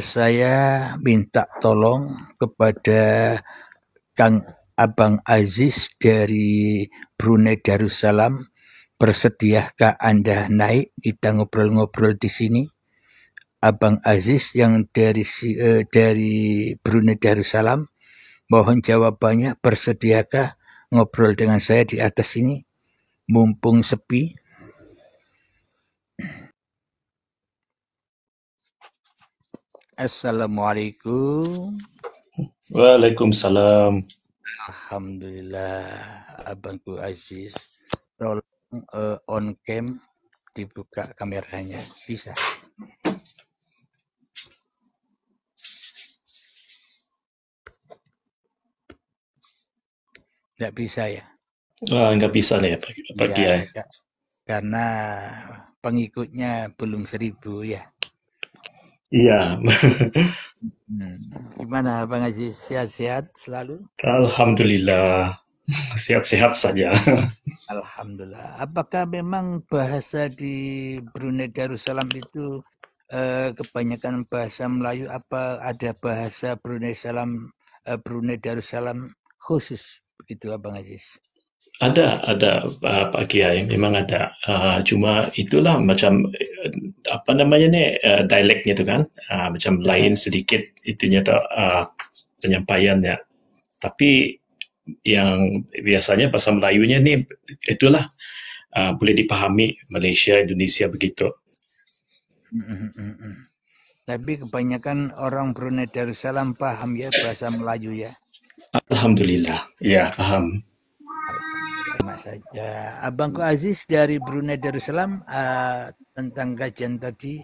Saya minta tolong kepada Kang Abang Aziz dari Brunei Darussalam, bersediakah Anda naik kita ngobrol-ngobrol di sini? Abang Aziz yang dari Brunei Darussalam, mohon jawabannya, bersediakah ngobrol dengan saya di atas ini? Mumpung sepi. Assalamualaikum. Waalaikumsalam. Alhamdulillah, Abangku Aziz. Tolong on cam dibuka kameranya, bisa? Nggak bisa ya? Nggak bisa nih Pak Kiai. Ya, karena pengikutnya belum 1000 ya. Iya. Gimana Bang Aziz, sehat-sehat selalu? Alhamdulillah. Sehat-sehat saja. Alhamdulillah. Apakah memang bahasa di Brunei Darussalam itu kebanyakan bahasa Melayu? Apa ada bahasa Brunei Darussalam khusus begitu Abang Aziz? Ada Pak Kiai, memang ada. Cuma itulah macam apa namanya nih dialeknya itu kan, macam lain sedikit itunya tuh penyampaiannya. Tapi yang biasanya bahasa Melayunya nih itulah boleh dipahami Malaysia, Indonesia begitu. Tapi kebanyakan orang Brunei Darussalam paham ya bahasa Melayu ya. Alhamdulillah, ya paham. Sama saja. Abangku Aziz dari Brunei Darussalam tentang kajian tadi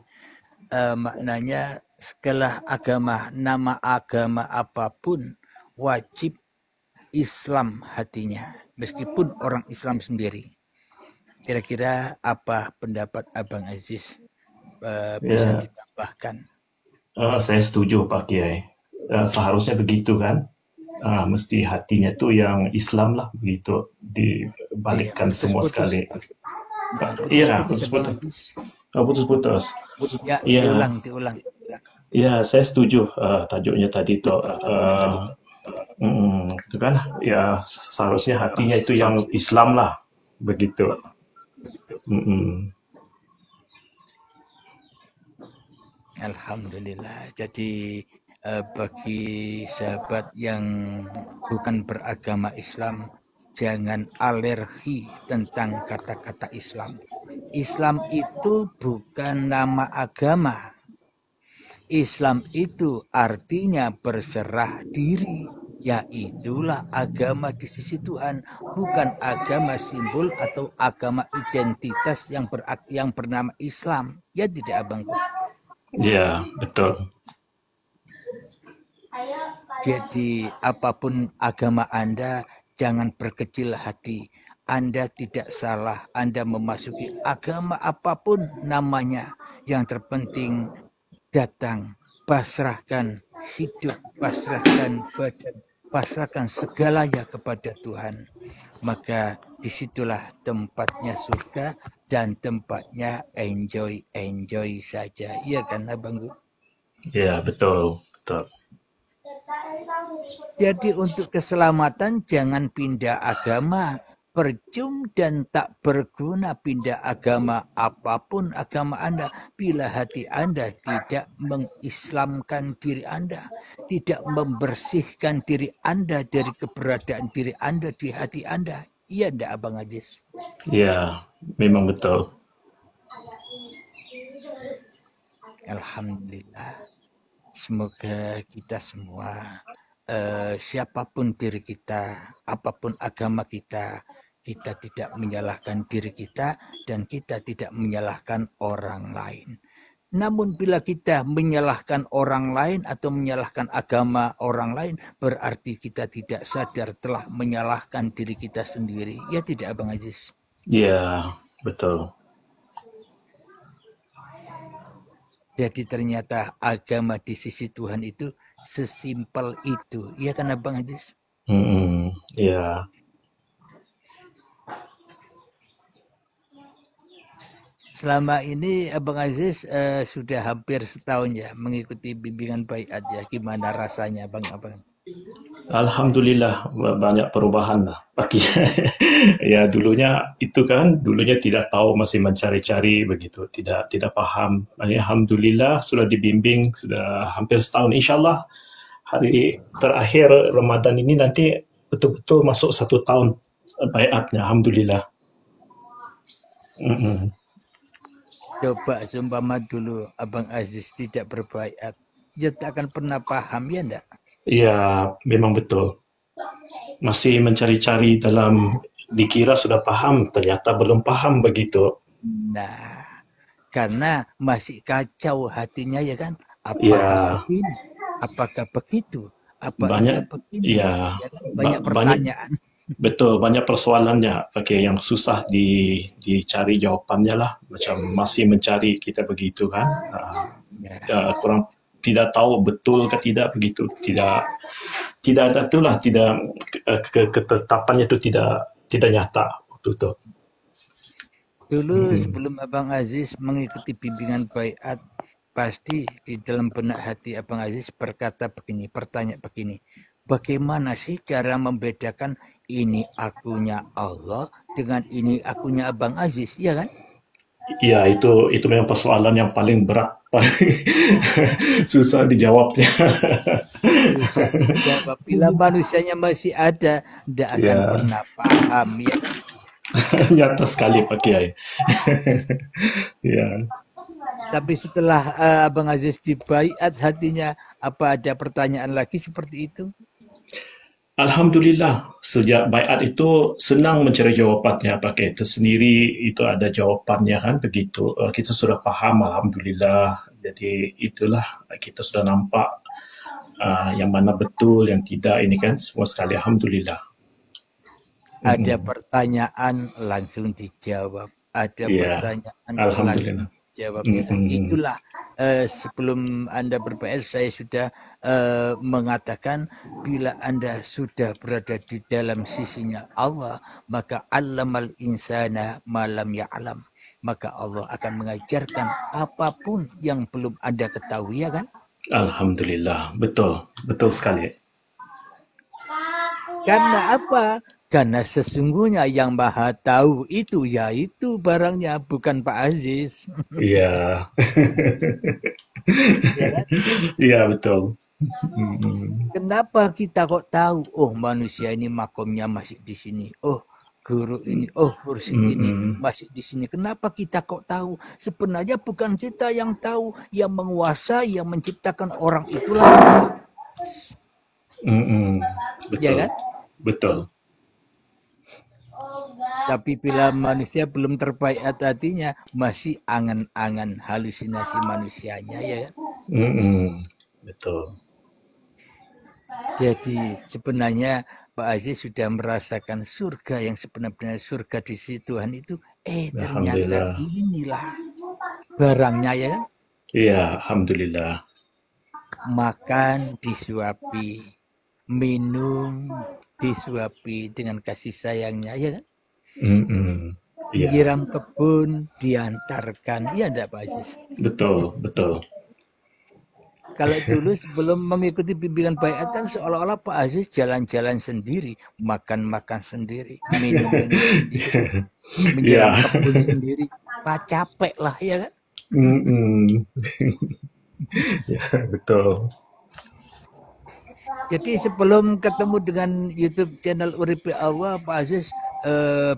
maknanya segala agama, nama agama apapun wajib Islam hatinya, meskipun orang Islam sendiri. Kira-kira apa pendapat Abang Aziz? Bisa Ya, ditambahkan? saya setuju Pak Kiai. Seharusnya begitu kan. Mesti hatinya tuh yang Islam lah begitu Iya, dibalikkan semua putus-putus. sekali. Iya, Putus-putus Abang putus-putus. Aziz. Putus-putus. Ya, Iya, diulang. iya, saya setuju tajuknya tadi tuh. Itu kan ya seharusnya hatinya itu yang Islam lah begitu. Mm-mm. Alhamdulillah. Jadi bagi sahabat yang bukan beragama Islam, jangan alergi tentang kata-kata Islam. Islam itu bukan nama agama. Islam itu artinya berserah diri. Yaitulah agama di sisi Tuhan, bukan agama simbol atau agama identitas yang bernama Islam. Ya tidak abangku? Ya, betul. Jadi apapun agama Anda, jangan berkecil hati. Anda tidak salah, Anda memasuki agama apapun namanya. Yang terpenting datang, pasrahkan hidup, pasrahkan badan, pasrahkan segalanya kepada Tuhan. Maka disitulah tempatnya surga dan tempatnya enjoy saja. Iya kan abangku? Ya, betul, betul. Jadi untuk keselamatan jangan pindah agama. Percuma dan tak berguna pindah agama apapun agama Anda bila hati Anda tidak mengislamkan diri Anda, tidak membersihkan diri Anda dari keberadaan diri Anda di hati Anda. Iya enggak Abang Aziz? Ya, memang betul. Alhamdulillah. Semoga kita semua siapapun diri kita, apapun agama kita, kita tidak menyalahkan diri kita dan kita tidak menyalahkan orang lain. Namun bila kita menyalahkan orang lain atau menyalahkan agama orang lain, berarti kita tidak sadar telah menyalahkan diri kita sendiri. Ya tidak Abang Aziz? Ya, betul. Jadi ternyata agama di sisi Tuhan itu sesimpel itu. Iya kan Abang Aziz? Ya. selama ini Abang Aziz sudah hampir setahun ya mengikuti bimbingan baiat ya. Gimana rasanya Abang? Alhamdulillah banyak perubahan lah. Ya dulunya tidak tahu, masih mencari-cari begitu, tidak paham. Alhamdulillah sudah dibimbing sudah hampir setahun. InsyaAllah hari terakhir Ramadan ini nanti betul-betul masuk 1 tahun baiatnya. Alhamdulillah. Mm-mm. Coba seumpama dulu Abang Aziz tidak berbaiat, dia tak akan pernah paham ya enggak? Ya, memang betul. Masih mencari-cari dalam, dikira sudah paham, ternyata belum paham begitu. Nah, karena masih kacau hatinya ya kan? Apakah Ya, begini? Apakah begitu? Apa iya banyak, begini? ya, Ya kan? Banyak banyak, pertanyaan. betul, banyak persoalannya. Pakai yang susah dicari jawabannya lah. Macam masih mencari kita begitu kan. Ya. Kurang tidak tahu betul ke tidak begitu. Tidak ada itulah, tidak ketetapannya itu tidak nyata waktu itu. Dulu Mm-mm. sebelum Abang Aziz mengikuti bimbingan baiat, pasti di dalam benak hati Abang Aziz berkata begini, bertanya begini, bagaimana sih cara membedakan ini akunya Allah dengan ini akunya Abang Aziz, ya kan? Ya, itu memang persoalan yang paling berat, paling susah dijawabnya. Susah dijawab. Bila manusianya masih ada, tidak akan Ya, pernah paham, ya kan? nyata sekali Pak Kiai. Ya, Tapi setelah Abang Aziz dibaiat hatinya, apa ada pertanyaan lagi seperti itu? Alhamdulillah sejak baiat itu senang mencari jawabannya. Pakai itu sendiri itu ada jawabannya kan begitu. Kita sudah paham Alhamdulillah. Jadi itulah kita sudah nampak yang mana betul, yang tidak ini kan semua sekali. Alhamdulillah. Ada Mm-mm. pertanyaan langsung dijawab, ada Ya, pertanyaan langsung Alhamdulillah. dijawab, ya kan? Mm-mm. Itulah sebelum Anda berbaiat saya sudah mengatakan bila Anda sudah berada di dalam sisinya Allah, maka allamal insana malam ya'lam. Maka Allah akan mengajarkan apapun yang belum Anda ketahui, ya kan? Alhamdulillah, betul, betul sekali. Karena apa? Karena sesungguhnya yang maha tahu itu yaitu barangnya, bukan Pak Aziz. Iya, Ya kan? iya betul. Mm-mm. Kenapa kita kok tahu? Oh, manusia ini makomnya masih di sini. Oh, guru ini, oh kursi ini Mm-mm. masih di sini. Kenapa kita kok tahu? Sebenarnya bukan kita yang tahu, yang menguasai, yang menciptakan orang itulah. Mm-mm. Ya Betul, kan? betul. Tapi bila manusia belum terbaiat hatinya, masih angan-angan halusinasi manusianya, ya kan? Mm-mm. Betul. Jadi sebenarnya Pak Aziz sudah merasakan surga yang sebenarnya surga di sisi Tuhan itu. Ternyata Alhamdulillah. inilah barangnya, ya kan? Iya, alhamdulillah. Makan disuapi, minum disuapi dengan kasih sayangnya, ya kan? Mm-mm. Iya, Menyiram kebun diantarkan, iya enggak Pak Aziz? betul, betul. Kalau dulu sebelum mengikuti bimbingan baiat kan seolah-olah Pak Aziz jalan-jalan sendiri, makan-makan sendiri, minum-minum sendiri, menyiram Iya. kebun sendiri. Pak capek lah, ya kan? Mm-mm. Ya, betul. Jadi sebelum ketemu dengan YouTube channel Uripe Allah, Pak Aziz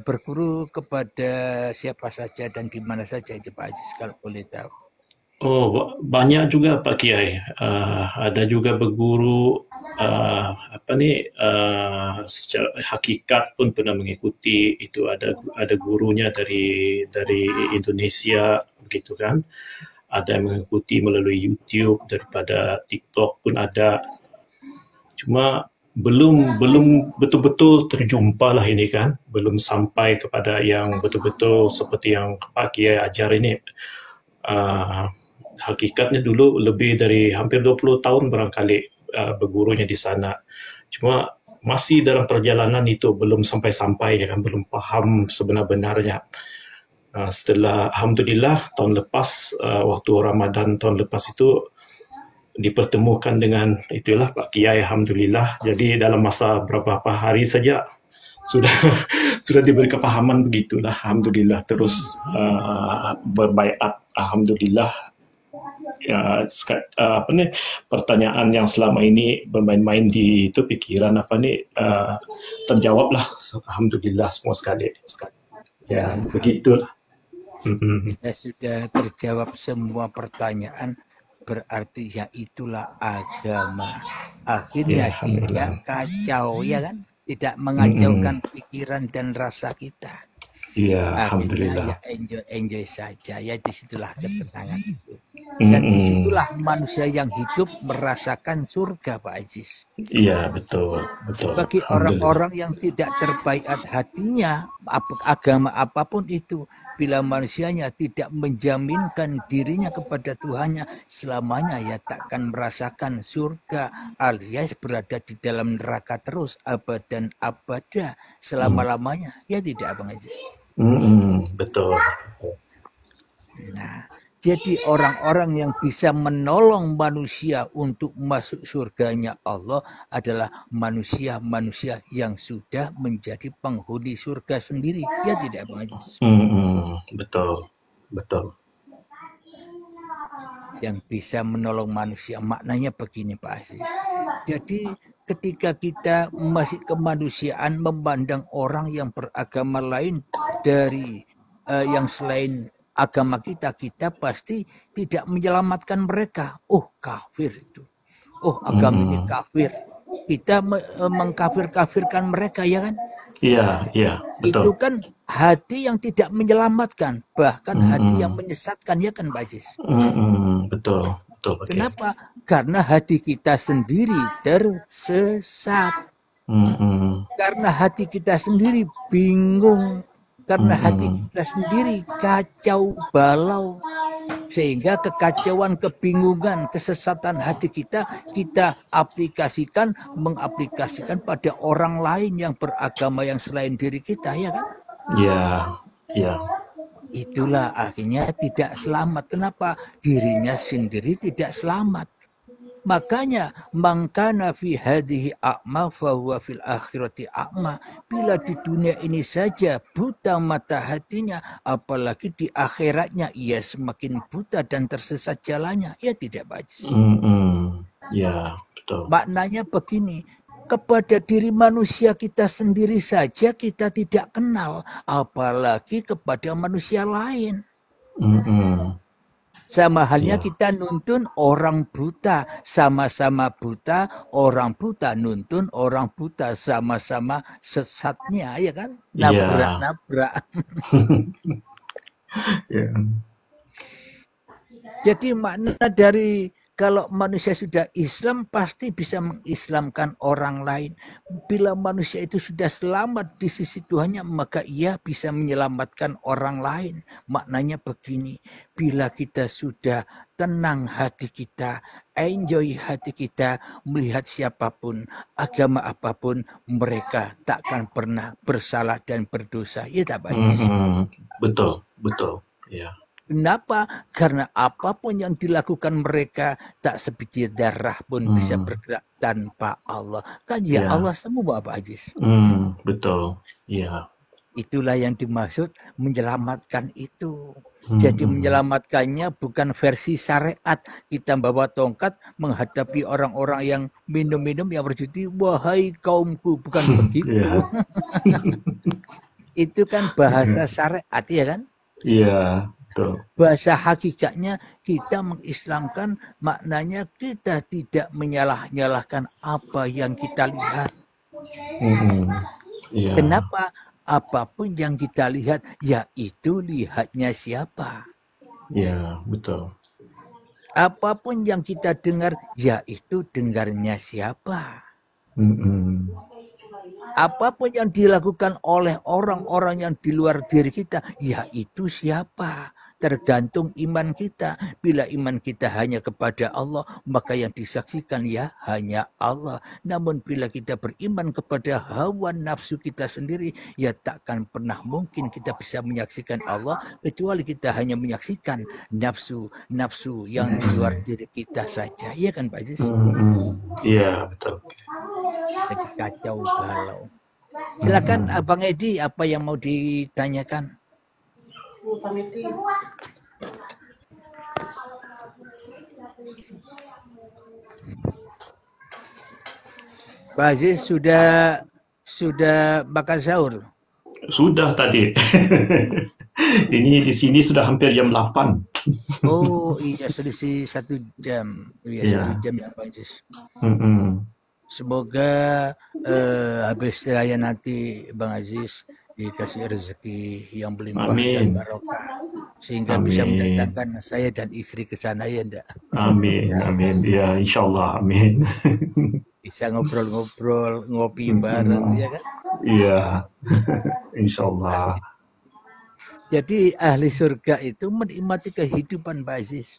berguru kepada siapa saja dan di mana saja itu Pak Aziz kalau boleh tahu. Oh, banyak juga Pak Kiai. Ada juga berguru apa nih secara hakikat pun pernah mengikuti. Itu ada gurunya dari Indonesia begitu kan. Ada yang mengikuti melalui YouTube, daripada TikTok pun ada. Cuma belum betul-betul terjumpa lah ini kan. Belum sampai kepada yang betul-betul seperti yang Pak Kiai ajar ini. Uh, Hakikatnya dulu lebih dari hampir 20 tahun barangkali bergurunya di sana. Cuma masih dalam perjalanan itu belum sampai-sampai ya kan, belum paham sebenar-benarnya. Setelah Alhamdulillah tahun lepas, waktu Ramadan tahun lepas itu dipertemukan dengan itulah Pak Kiai, Alhamdulillah. Jadi dalam masa beberapa hari saja sudah sudah diberi kepahaman begitulah, Alhamdulillah. Terus berbaiat, Alhamdulillah. Ya, apa nih, pertanyaan yang selama ini bermain-main di itu pikiran apa nih, terjawab lah, Alhamdulillah semua sekali. Ya begitulah. Kita sudah terjawab semua pertanyaan, berarti ya itulah agama. Akhirnya Ya, tidak alhamdulillah. kacau, ya kan? Tidak Mm-mm. mengacaukan pikiran dan rasa kita. Iya, Akhirnya ya alhamdulillah. enjoy saja. Ya disitulah ketenangan itu. Dan Mm-mm. disitulah manusia yang hidup merasakan surga, Pak Aziz. Iya, betul, betul. Bagi Alhamdulillah. orang-orang yang tidak terbaiat hatinya, agama apapun itu, bila manusianya tidak menjaminkan dirinya kepada Tuhannya, selamanya ya takkan merasakan surga, alias berada di dalam neraka terus abadan abada Mm. selama-lamanya. Ya tidak, Bang Ajis. Betul. Nah, jadi orang-orang yang bisa menolong manusia untuk masuk surganya Allah adalah manusia-manusia yang sudah menjadi penghuni surga sendiri. Ya tidak, Bang Ajis? Betul, betul. Yang bisa menolong manusia, maknanya begini, Pak Aziz. Jadi ketika kita masih kemanusiaan memandang orang yang beragama lain dari yang selain agama kita pasti tidak menyelamatkan mereka. Oh, kafir itu. Oh, agama ini kafir. Kita mengkafir-kafirkan mereka, ya kan? Iya, iya, betul. Itu kan hati yang tidak menyelamatkan, bahkan hati yang menyesatkan, ya kan, Pak Aziz? Betul, betul. Okay. Kenapa? Karena hati kita sendiri tersesat. Karena hati kita sendiri bingung. Karena hati kita sendiri kacau balau. Sehingga kekacauan, kebingungan, kesesatan hati kita mengaplikasikan pada orang lain yang beragama yang selain diri kita, ya kan? Iya, iya. Itulah akhirnya tidak selamat. Kenapa? Dirinya sendiri tidak selamat. Makanya mangkana fi hadhihi a'ma fahuwa fil akhirati a'ma. Bila di dunia ini saja buta mata hatinya, apalagi di akhiratnya ia semakin buta dan tersesat jalannya. Ya tidak, Pak Haji. Ya, betul. Maknanya begini, kepada diri manusia kita sendiri saja kita tidak kenal, apalagi kepada manusia lain. Sama halnya kita nuntun orang buta, sama-sama buta, orang buta nuntun orang buta, sama-sama sesatnya, ya kan? Nabrak-nabrak. Jadi makna dari kalau manusia sudah Islam pasti bisa mengislamkan orang lain. Bila manusia itu sudah selamat di sisi Tuhannya, maka ia bisa menyelamatkan orang lain. Maknanya begini, bila kita sudah tenang hati kita, enjoy hati kita, melihat siapapun, agama apapun, mereka takkan pernah bersalah dan berdosa. Ya tak, Pak? Betul, betul. Ya. Kenapa? Karena apapun yang dilakukan mereka, tak sebiji darah pun bisa bergerak tanpa Allah. Kan ya Allah semua, Pak Ajis. Betul, ya. Itulah yang dimaksud menyelamatkan itu. Jadi menyelamatkannya bukan versi syariat. Kita bawa tongkat menghadapi orang-orang yang minum-minum, yang berjudi. Wahai kaumku, bukan begitu. Itu kan bahasa syariat, ya kan? Iya. Bahasa hakikatnya kita mengislamkan, maknanya kita tidak menyalah-nyalahkan apa yang kita lihat. Kenapa? Apapun yang kita lihat, yaitu lihatnya siapa. Ya, betul. Apapun yang kita dengar, yaitu dengarnya siapa. Apapun yang dilakukan oleh orang-orang yang di luar diri kita, yaitu siapa. tergantung iman kita. Bila iman kita hanya kepada Allah, maka yang disaksikan ya hanya Allah. Namun bila kita beriman kepada hawa nafsu kita sendiri, ya takkan pernah mungkin kita bisa menyaksikan Allah, kecuali kita hanya menyaksikan nafsu yang di luar diri kita saja. Iya kan Pak Jis? Iya, betul. Jadi kacau balau. Silakan Abang Edi, apa yang mau ditanyakan? Pak Aziz sudah makan sahur? Sudah tadi. Ini di sini sudah hampir jam 8. Oh iya, selisih 1 jam. Iya, 1 jam ya Pak Aziz. Semoga habis raya nanti Bang Aziz dikasih rezeki yang berlimpah dan barokah, sehingga bisa mendatangkan saya dan istri ke sana, ya enggak? Amin, amin. Ya, insyaallah, amin. Bisa ngobrol-ngobrol, ngopi bareng, ya kan? Iya, insyaallah. Jadi ahli surga itu menikmati kehidupan, Pak Aziz.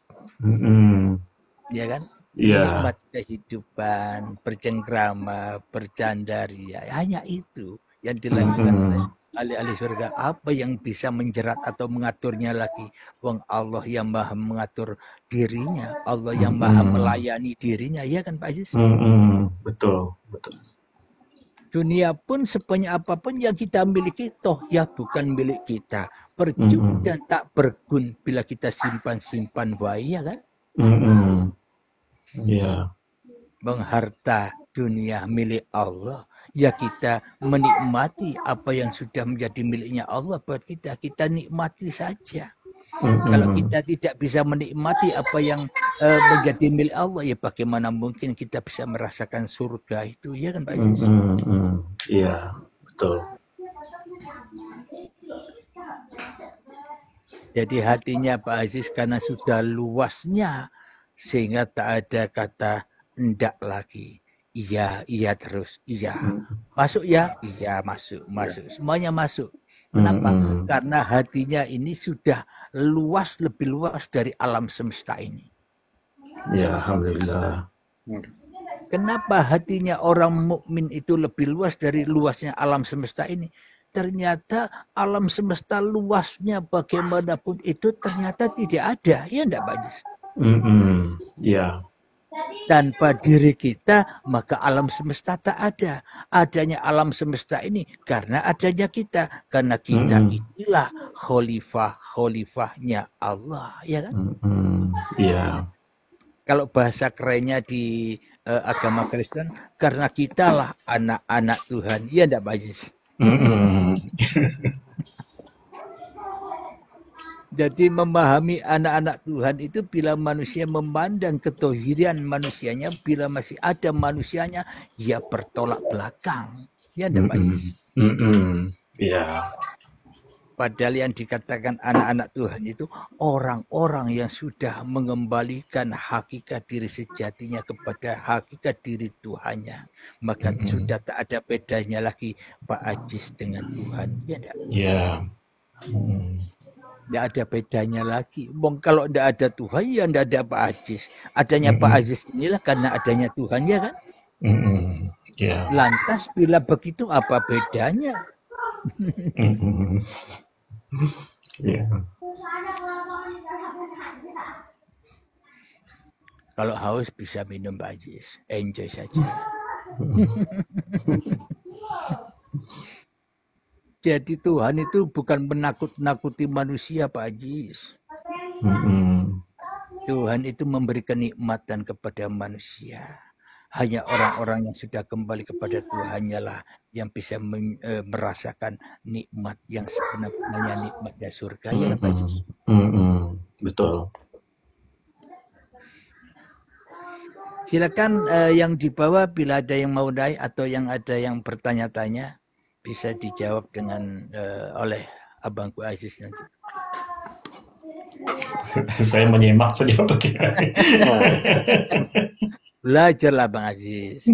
Ya kan? Menikmati kehidupan, bercengkrama, bercandaria, hanya itu yang dilakukan oleh ahli-ahli surga. Apa yang bisa menjerat atau mengaturnya lagi? Wong Allah yang maha mengatur dirinya, Allah yang maha melayani dirinya, ya kan Pak Aziz? Betul, betul. Dunia pun sebanyak apapun yang kita miliki, toh ya bukan milik kita. Percuma dan tak bergun bila kita simpan-simpan wae, ya kan? Ya. Bang, harta dunia milik Allah, ya kita menikmati apa yang sudah menjadi miliknya Allah buat kita. Kita nikmati saja. Kalau kita tidak bisa menikmati apa yang menjadi milik Allah, ya bagaimana mungkin kita bisa merasakan surga itu, ya kan Pak Aziz? Iya, betul. Jadi hatinya Pak Aziz karena sudah luasnya, sehingga tak ada kata enggak lagi. Iya, iya terus, iya. Masuk ya? Iya, masuk. Semuanya masuk. Kenapa? Karena hatinya ini sudah luas, lebih luas dari alam semesta ini. Ya, alhamdulillah. Kenapa hatinya orang mukmin itu lebih luas dari luasnya alam semesta ini? Ternyata alam semesta luasnya bagaimanapun itu ternyata tidak ada, ya enggak Pak Jis? Ya. Tanpa diri kita, maka alam semesta tak ada. Adanya alam semesta ini karena adanya kita. Karena kita inilah khalifahnya Allah. Ya kan? Iya. Kalau bahasa kerennya di agama Kristen, karena kitalah anak-anak Tuhan. Ya enggak, Pak Jis? Jadi memahami anak-anak Tuhan itu bila manusia memandang ketohirian manusianya, bila masih ada manusianya, ya bertolak belakang. Ya enggak Pak Yus? Ya. Padahal yang dikatakan anak-anak Tuhan itu orang-orang yang sudah mengembalikan hakikat diri sejatinya kepada hakikat diri Tuhannya. Maka sudah tak ada bedanya lagi Pak Ajis dengan Tuhan. Ya enggak? Ya. Tidak ada bedanya lagi. Bong, kalau tidak ada Tuhan, ya tidak ada Pak Ajis. Adanya Pak Ajis inilah karena adanya Tuhan, ya kan? Yeah. Lantas bila begitu apa bedanya? Yeah. Kalau haus bisa minum Pak Ajis. Enjoy saja. Jadi Tuhan itu bukan menakut-nakuti manusia, Pak Ajis. Tuhan itu memberi kenikmatan kepada manusia. Hanya orang-orang yang sudah kembali kepada Tuhannya lah yang bisa merasakan nikmat yang sebenarnya nikmatnya surga. Ya, Pak Ajis? Betul. Silakan yang di bawah bila ada yang mau naik atau yang ada yang bertanya-tanya, bisa dijawab dengan oleh Abangku Aziz nanti. Saya menyimak saja Pak. Belajarlah Bang Aziz.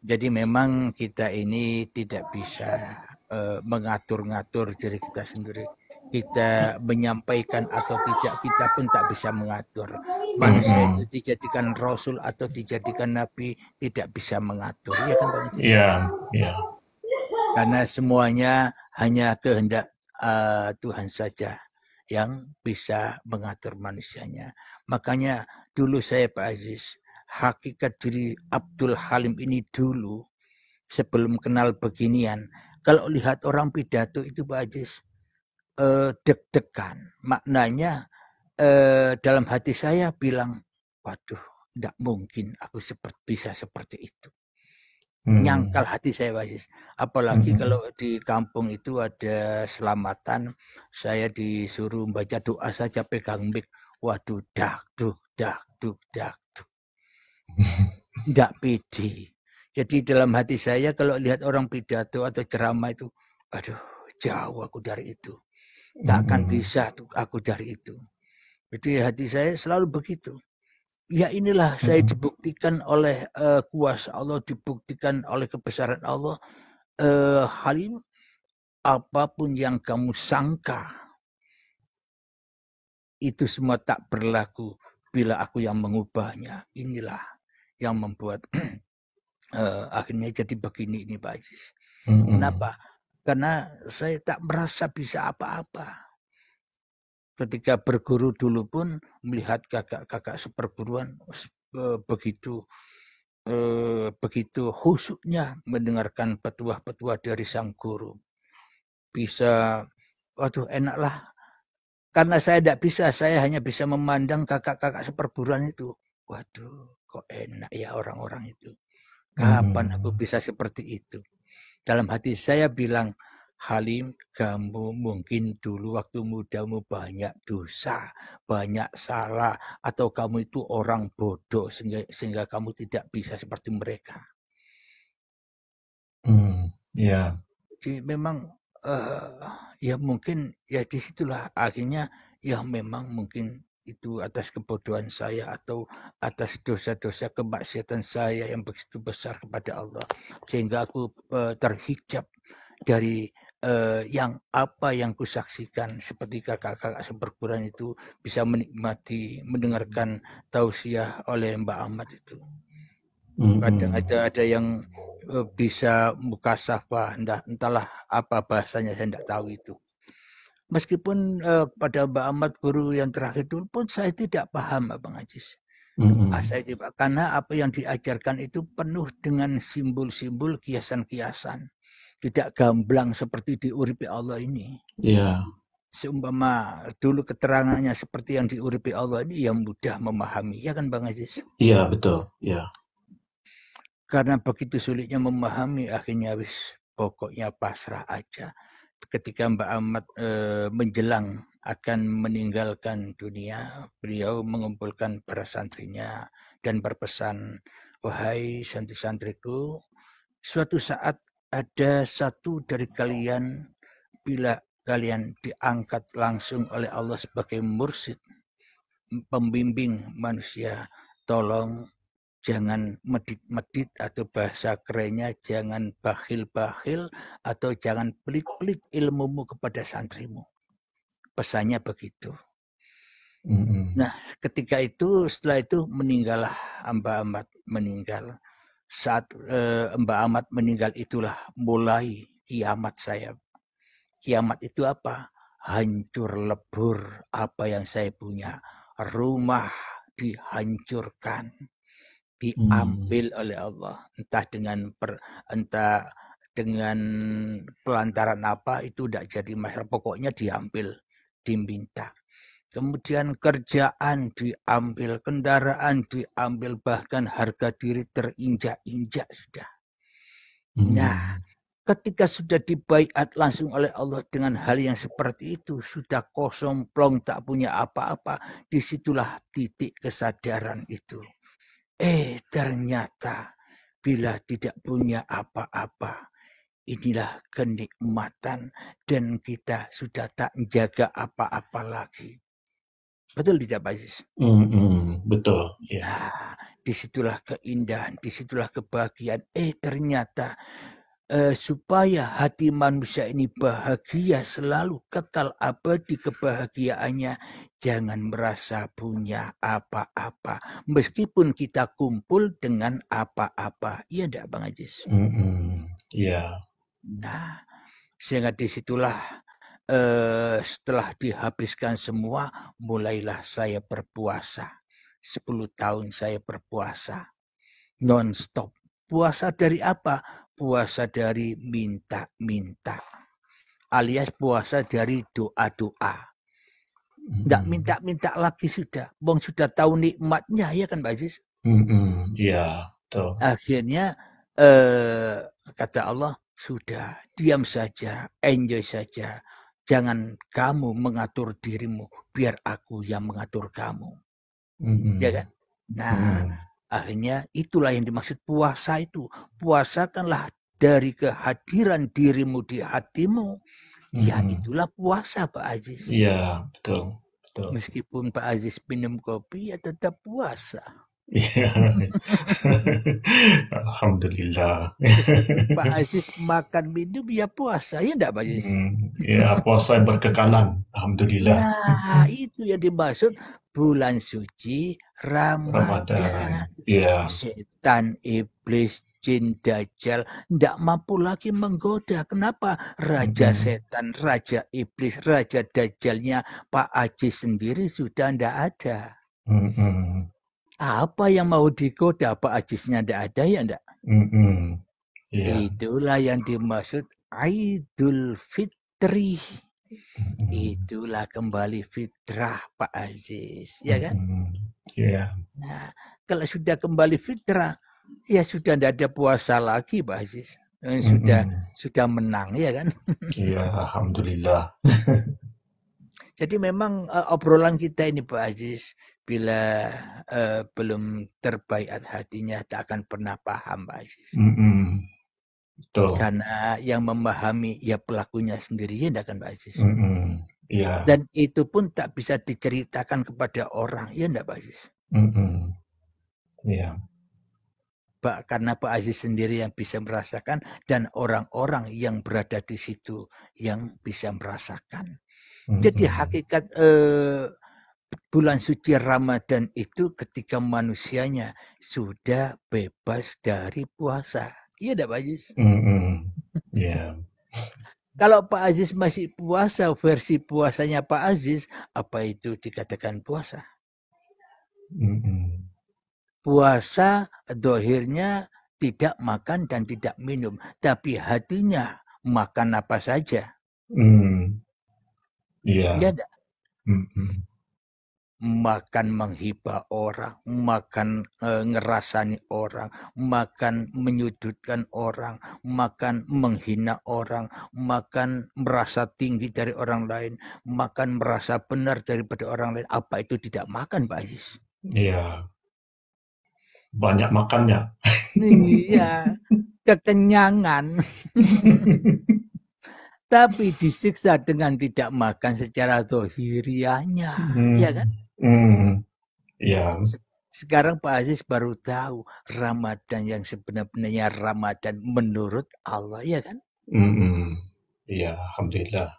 Jadi memang kita ini tidak bisa mengatur-ngatur diri kita sendiri. Kita menyampaikan atau tidak, kita pun tak bisa mengatur. Manusia itu dijadikan rasul atau dijadikan nabi tidak bisa mengatur. Ya kan Bang Cis? Iya. Karena semuanya hanya kehendak Tuhan saja yang bisa mengatur manusianya. Makanya dulu saya Pak Aziz, hakikat diri Abdul Halim ini dulu sebelum kenal beginian, kalau lihat orang pidato itu Pak Aziz, deg-degan. Maknanya dalam hati saya bilang, waduh, tidak mungkin aku bisa seperti itu. Nyangkal hati saya Pak Aziz. Apalagi kalau di kampung itu ada selamatan, saya disuruh baca doa saja pegang mic. Waduh, dak duk. Tidak pede. Jadi dalam hati saya kalau lihat orang pidato atau ceramah itu, aduh, jauh aku dari itu. Tak akan bisa aku dari itu. Jadi hati saya selalu begitu. Ya inilah saya dibuktikan oleh kuasa Allah, dibuktikan oleh kebesaran Allah. Halim, apapun yang kamu sangka, itu semua tak berlaku bila aku yang mengubahnya. Inilah yang membuat akhirnya jadi begini ini Pak Aziz. Kenapa? Karena saya tak merasa bisa apa-apa. Ketika berguru dulu pun melihat kakak-kakak seperguruan begitu khusyuknya mendengarkan petuah-petuah dari sang guru. Bisa, waduh enaklah. Karena saya tidak bisa, saya hanya bisa memandang kakak-kakak seperguruan itu. Waduh, kok enak ya orang-orang itu. Kapan aku bisa seperti itu? Dalam hati saya bilang, Halim, kamu mungkin dulu waktu mudamu banyak dosa, banyak salah, atau kamu itu orang bodoh sehingga kamu tidak bisa seperti mereka. Jadi memang ya mungkin ya disitulah akhirnya ya memang mungkin itu atas kebodohan saya atau atas dosa-dosa kemaksiatan saya yang begitu besar kepada Allah sehingga aku terhijab dari yang apa yang kusaksikan seperti kakak-kakak seperguruan itu bisa menikmati mendengarkan tausiah oleh Mbak Ahmad itu. Kadang ada yang bisa mukasafah, entahlah apa bahasanya saya tidak tahu itu. Meskipun pada Mbak Ahmad guru yang terakhir dulu pun saya tidak paham Abang Aziz. Karena apa yang diajarkan itu penuh dengan simbol-simbol kiasan-kiasan. Tidak gamblang seperti diuripi Allah ini. Iya. Seumpama dulu keterangannya seperti yang diuripi Allah ini yang mudah memahami. Ya kan Bang Aziz? Iya, betul. Ya. Karena begitu sulitnya memahami akhirnya pokoknya pasrah aja. Ketika Mbak Ahmad menjelang akan meninggalkan dunia, beliau mengumpulkan para santrinya dan berpesan, wahai santri-santriku, suatu saat ada satu dari kalian bila kalian diangkat langsung oleh Allah sebagai mursyid, pembimbing manusia, tolong jangan medit-medit atau bahasa kerennya jangan bakhil-bakhil atau jangan pelit-pelit ilmumu kepada santrimu. Pesannya begitu. Nah, ketika itu setelah itu meninggallah Mbak Ahmad meninggal. Saat Mbak Ahmad meninggal itulah mulai kiamat saya. Kiamat itu apa? Hancur lebur apa yang saya punya. Rumah dihancurkan, diambil oleh Allah. Entah dengan pelantaran apa itu tidak jadi masalah. Pokoknya diambil, diminta. Kemudian kerjaan diambil, kendaraan diambil, bahkan harga diri terinjak-injak sudah. Nah, ketika sudah dibaiat langsung oleh Allah dengan hal yang seperti itu, sudah kosong plong tak punya apa-apa, disitulah titik kesadaran itu. Ternyata bila tidak punya apa-apa, inilah kenikmatan dan kita sudah tak menjaga apa-apa lagi. Betul tidak Pak Aziz? Betul. Ya. Nah, disitulah keindahan, disitulah kebahagiaan. Ternyata supaya hati manusia ini bahagia selalu, kekal abadi kebahagiaannya. Jangan merasa punya apa-apa, meskipun kita kumpul dengan apa-apa. Iya enggak Bang Ajis? Ya. Nah, sehingga disitulah setelah dihabiskan semua, mulailah saya berpuasa. 10 tahun saya berpuasa non-stop. Puasa dari apa? Puasa dari minta-minta, alias puasa dari doa-doa. Nggak minta-minta lagi sudah. Bang sudah tahu nikmatnya, ya kan Pak Aziz? Ya, betul. Akhirnya kata Allah, sudah diam saja, enjoy saja. Jangan kamu mengatur dirimu, biar aku yang mengatur kamu. Ya kan? Nah, akhirnya itulah yang dimaksud puasa itu. Puasakanlah dari kehadiran dirimu di hatimu. Ya itulah puasa Pak Aziz. Iya, betul. Meskipun Pak Aziz minum kopi, ya tetap puasa. Iya. Alhamdulillah. Pak Aziz makan minum, ya puasa. Ya enggak Pak Aziz? Ya, puasa berkekalan. Alhamdulillah. Nah, itu yang dimaksud bulan suci Ramadan. Iya. Setan, iblis, jin, dajjal tidak mampu lagi menggoda. Kenapa? Raja setan, raja iblis, raja dajjalnya Pak Aziz sendiri sudah tidak ada. Apa yang mau digoda? Pak Ajiznya tidak ada, ya enggak? Itulah yang dimaksud Idul Fitri. Itulah kembali fitrah Pak Aziz, ya kan? Iya. Nah, kalau sudah kembali fitrah, ya sudah tidak ada puasa lagi Pak Aziz. Sudah menang, ya kan? Iya, alhamdulillah. Jadi memang obrolan kita ini Pak Aziz, bila belum terbaiat hatinya, tak akan pernah paham Pak Aziz. Betul. Karena yang memahami ya pelakunya sendiri, ya kan Pak Aziz? Yeah. Dan itu pun tak bisa diceritakan kepada orang, ya enggak Pak Aziz? Yeah. Karena Pak Aziz sendiri yang bisa merasakan, dan orang-orang yang berada di situ yang bisa merasakan. Jadi hakikat bulan suci Ramadan itu ketika manusianya sudah bebas dari puasa. Iya enggak Pak Aziz? Yeah. Kalau Pak Aziz masih puasa, versi puasanya Pak Aziz, apa itu dikatakan puasa? Puasa dohirnya tidak makan dan tidak minum, tapi hatinya makan apa saja. Iya. Ya, makan menghibah orang, makan ngerasani orang, makan menyudutkan orang, makan menghina orang, makan merasa tinggi dari orang lain, makan merasa benar daripada orang lain. Apa itu tidak makan Pak Aziz? Iya. Banyak makannya. Iya, kekenyangan. Tapi disiksa dengan tidak makan secara dohirianya, ya kan? Iya. Sekarang Pak Aziz baru tahu Ramadan yang sebenarnya Ramadan menurut Allah, ya kan? Iya, alhamdulillah.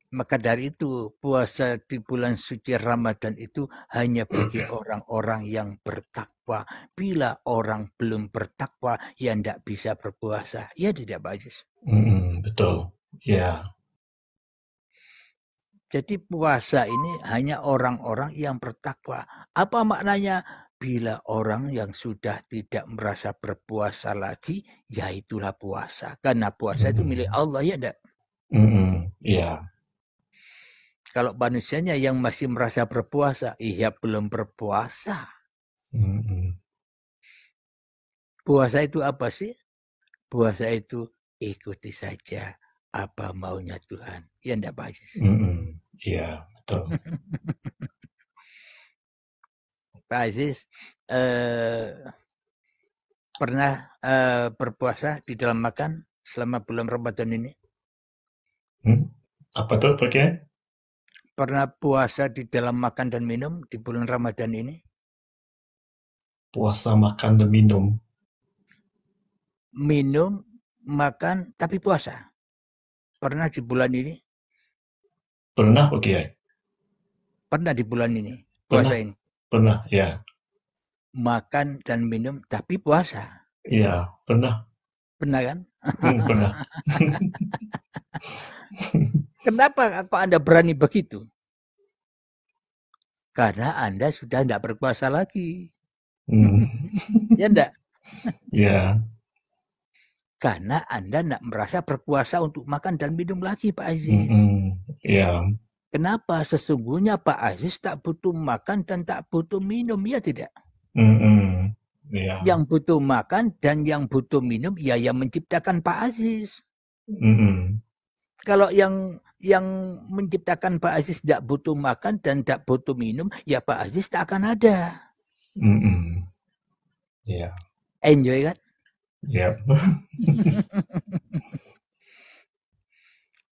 Maka dari itu puasa di bulan suci Ramadan itu hanya bagi orang-orang yang bertakwa. Bila orang belum bertakwa, ya tidak bisa berpuasa. Ya tidak Pak Aziz? Betul. Ya. Jadi puasa ini hanya orang-orang yang bertakwa. Apa maknanya? Bila orang yang sudah tidak merasa berpuasa lagi, ya itulah puasa. Karena puasa itu milik Allah, ya tidak? Iya. Kalau manusianya yang masih merasa berpuasa, iya belum berpuasa. Puasa itu apa sih? Puasa itu ikuti saja apa maunya Tuhan. Ya enggak Pak Aziz? Iya, betul. Pak Aziz pernah berpuasa di dalam makan selama bulan Ramadan ini? Apa tuh pakai? Pernah puasa di dalam makan dan minum di bulan Ramadan ini? Puasa makan dan minum. Minum, makan tapi puasa. Pernah di bulan ini? Pernah, Pak Kiai? Pernah di bulan ini Pernah, puasa ini. pernah, ya. Makan dan minum tapi puasa. Iya, pernah. Pernah kan? Pernah. Kenapa kok Anda berani begitu? Karena Anda sudah tidak berpuasa lagi. Ya enggak? Ya. Karena Anda tidak merasa berpuasa untuk makan dan minum lagi, Pak Aziz. Ya. Kenapa? Sesungguhnya Pak Aziz tak butuh makan dan tak butuh minum, ya tidak? Ya. Yang butuh makan dan yang butuh minum, ya yang menciptakan Pak Aziz. Kalau yang menciptakan Pak Aziz tidak butuh makan dan tidak butuh minum, ya Pak Aziz tak akan ada. Ya. Enjoy kan? Ya.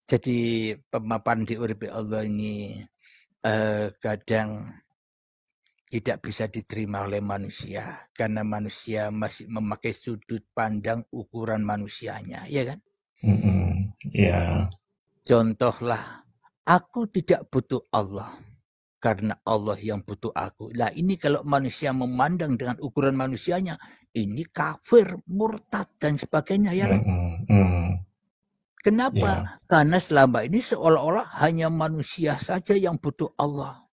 Jadi pemaparan di Uripi Allah ini kadang tidak bisa diterima oleh manusia karena manusia masih memakai sudut pandang ukuran manusianya, ya kan? Ya. Contohlah, aku tidak butuh Allah karena Allah yang butuh aku. Nah ini kalau manusia memandang dengan ukuran manusianya, ini kafir, murtad dan sebagainya, ya kan? Kenapa? Ya. Karena selama ini seolah-olah hanya manusia saja yang butuh Allah.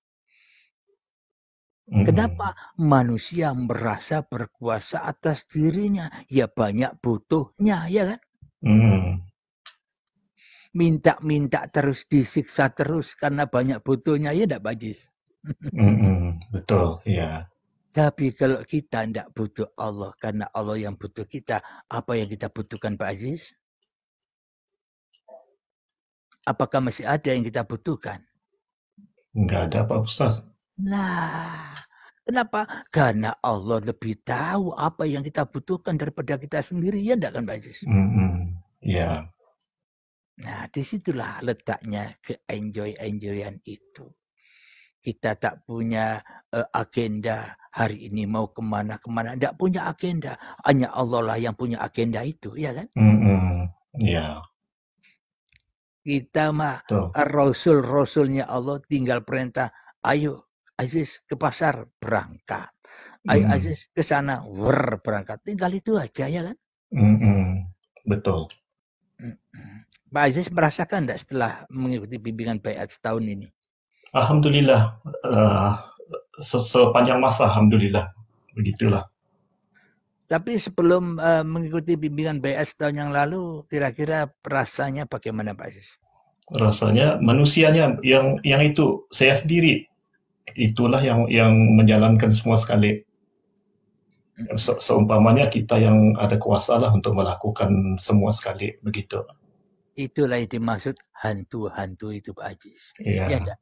Kenapa? Manusia merasa berkuasa atas dirinya. Ya banyak butuhnya, ya kan? Minta-minta terus, disiksa terus karena banyak butuhnya, ya enggak, Pak Jis? Betul, ya. Tapi kalau kita tidak butuh Allah karena Allah yang butuh kita, apa yang kita butuhkan, Pak Aziz? Apakah masih ada yang kita butuhkan? Enggak ada, Pak Ustaz. Nah, kenapa? Karena Allah lebih tahu apa yang kita butuhkan daripada kita sendiri, ya enggak kan, Pak Aziz? Ya. Nah, disitulah letaknya ke-enjoyan itu. Kita tak punya agenda hari ini mau kemana-kemana. Tidak punya agenda. Hanya Allah lah yang punya agenda itu, ya kan? Ya. Kita mah Rasul-Rasulnya Allah tinggal perintah. Ayo Aziz ke pasar, berangkat. Ayo Aziz ke sana, berangkat. Tinggal itu aja, ya kan? Betul. Pak Aziz merasakan tidak setelah mengikuti bimbingan Baiat setahun ini? Alhamdulillah, sepanjang masa, alhamdulillah, begitulah. Tapi sebelum mengikuti bimbingan Baiat setahun yang lalu, kira-kira perasaannya bagaimana, Pak Aziz? Rasanya manusianya yang itu saya sendiri, itulah yang menjalankan semua sekali. Seumpamanya kita yang ada kuasa lah untuk melakukan semua sekali, begitu. Itulah yang dimaksud hantu-hantu itu, Pak Aziz. Ya. Ya enggak?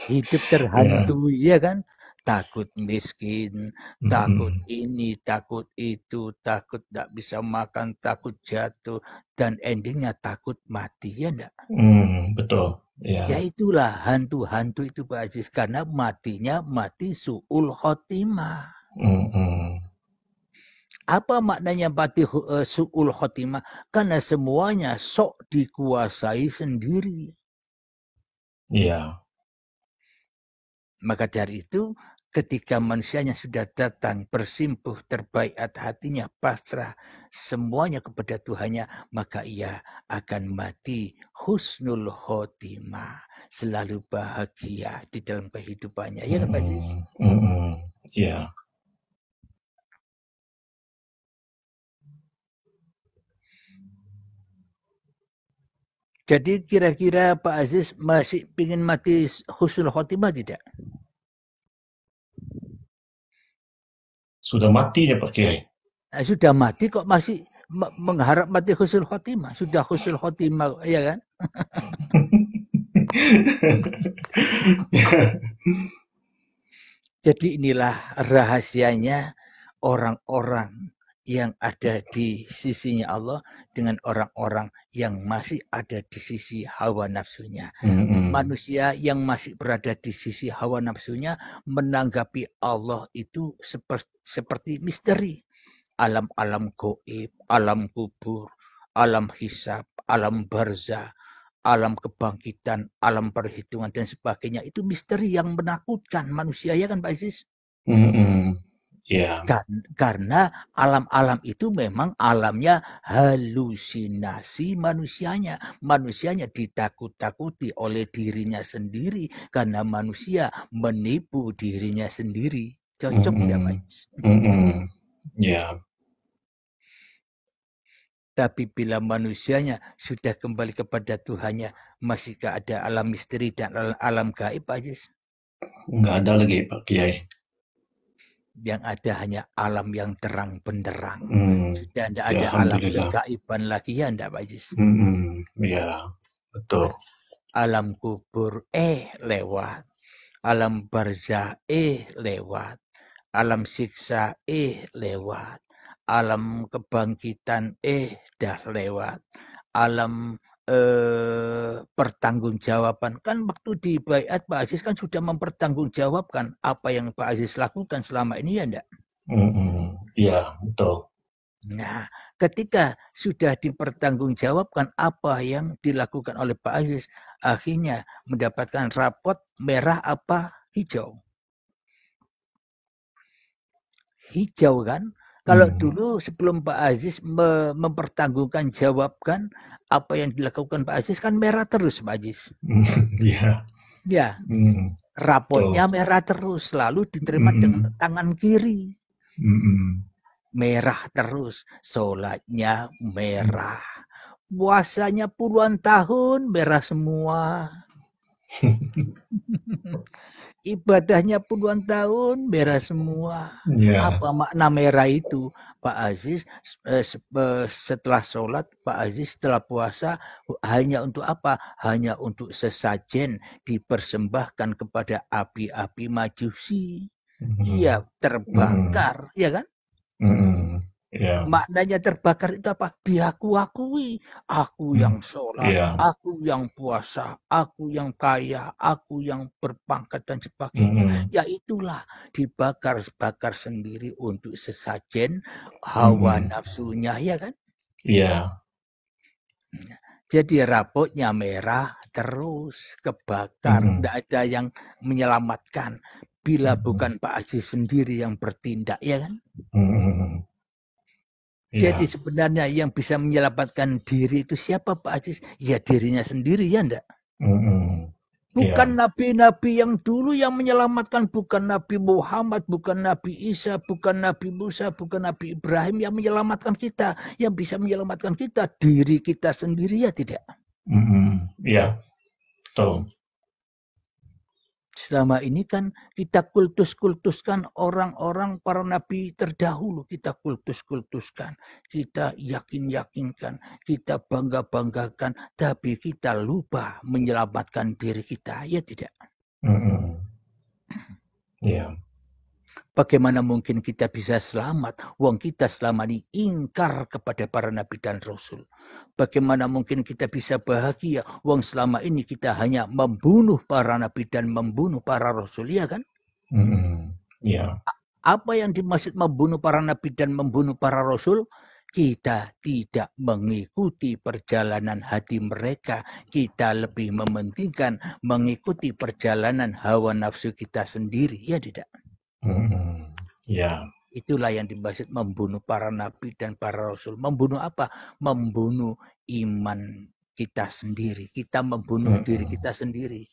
Hidup terhantui, ya kan? Takut miskin, takut ini, takut itu, takut tidak bisa makan, takut jatuh, dan endingnya takut mati, ya enggak? Betul. Ya. Ya itulah hantu-hantu itu, Pak Aziz, karena matinya mati su'ul khotimah. Apa maknanya mati su'ul khotimah? Karena semuanya sok dikuasai sendiri. Iya. Maka dari itu, ketika manusianya sudah datang bersimpuh, terbaiat hatinya, pasrah semuanya kepada Tuhannya, maka ia akan mati husnul khotimah, selalu bahagia di dalam kehidupannya. Ya kan, Pak Aziz? Iya. Jadi kira-kira Pak Aziz masih ingin mati husnul khotimah tidak? Sudah mati ya Pak Kiai? Sudah mati kok masih mengharap mati husnul khotimah? Sudah husnul khotimah, ya kan? Jadi inilah rahasianya orang-orang yang ada di sisinya Allah dengan orang-orang yang masih ada di sisi hawa nafsunya. Manusia yang masih berada di sisi hawa nafsunya menanggapi Allah itu seperti misteri. alam-alam goib, alam kubur, alam hisab, alam barzah, alam kebangkitan, alam perhitungan dan sebagainya. Itu misteri yang menakutkan manusia, ya kan Pak Aziz? Ya. Karena alam-alam itu memang alamnya halusinasi manusianya. Manusianya ditakut-takuti oleh dirinya sendiri karena manusia menipu dirinya sendiri. Cocok nggak Pak Aziz? Ya. Tapi bila manusianya sudah kembali kepada Tuhannya, masihkah ada alam misteri dan alam gaib, Pak Aziz? Nggak ada lagi, Pak Kiai. Yang ada hanya alam yang terang benderang. Sudah tidak Ya, ada alam alhamdulillah. kegaiban lagi, ya enggak, Pak Aziz? Ya, betul. Alam kubur, lewat. Alam barzah, lewat. Alam siksa, lewat. Alam kebangkitan, dah lewat. Alam pertanggungjawaban, kan waktu di baiat Pak Aziz kan sudah mempertanggungjawabkan apa yang Pak Aziz lakukan selama ini, ya enggak? Iya, betul. Nah, ketika sudah dipertanggungjawabkan apa yang dilakukan oleh Pak Aziz, akhirnya mendapatkan rapot merah apa hijau. Hijau kan? Kalau dulu sebelum Pak Aziz mempertanggungan jawabkan apa yang dilakukan Pak Aziz kan merah terus Pak Aziz. Iya. Ya, rapotnya merah terus, lalu diterima dengan tangan kiri. Merah terus, sholatnya merah. Puasanya puluhan tahun merah semua. Ibadahnya puluhan tahun merah semua. Yeah. Apa makna merah itu, Pak Aziz? Setelah sholat, Pak Aziz setelah puasa hanya untuk apa? Hanya untuk sesajen dipersembahkan kepada api-api majusi. Iya, terbakar, ya kan? Yeah. Maknanya terbakar itu apa? Diakui, aku yang sholat, aku yang puasa, aku yang kaya, aku yang berpangkat dan sebagainya. Ya itulah dibakar-bakar sendiri untuk sesajen hawa nafsunya, ya kan? Iya. Jadi rapotnya merah terus kebakar, tidak ada yang menyelamatkan. Bila bukan Pak Aziz sendiri yang bertindak, ya kan? Jadi sebenarnya yang bisa menyelamatkan diri itu siapa Pak Aziz? Ya dirinya sendiri, ya enggak? Bukan nabi-nabi yang dulu yang menyelamatkan, bukan Nabi Muhammad, bukan Nabi Isa, bukan Nabi Musa, bukan Nabi Ibrahim yang menyelamatkan kita. Yang bisa menyelamatkan kita diri kita sendiri, ya tidak? Iya, betul. Selama ini kan kita kultuskan orang-orang para nabi terdahulu, kita kultuskan, kita yakinkan, kita banggakan, tapi kita lupa menyelamatkan diri kita, ya tidak? Iya. Bagaimana mungkin kita bisa selamat? Wong kita selama ini ingkar kepada para nabi dan rasul. Bagaimana mungkin kita bisa bahagia? Wong selama ini kita hanya membunuh para nabi dan membunuh para rasul, ya kan? Iya. Apa yang dimaksud membunuh para nabi dan membunuh para rasul? Kita tidak mengikuti perjalanan hati mereka. Kita lebih mementingkan mengikuti perjalanan hawa nafsu kita sendiri, ya tidak? Ya. Itulah yang dimaksud membunuh para nabi dan para rasul. Membunuh apa? Membunuh iman kita sendiri. Kita membunuh diri kita sendiri.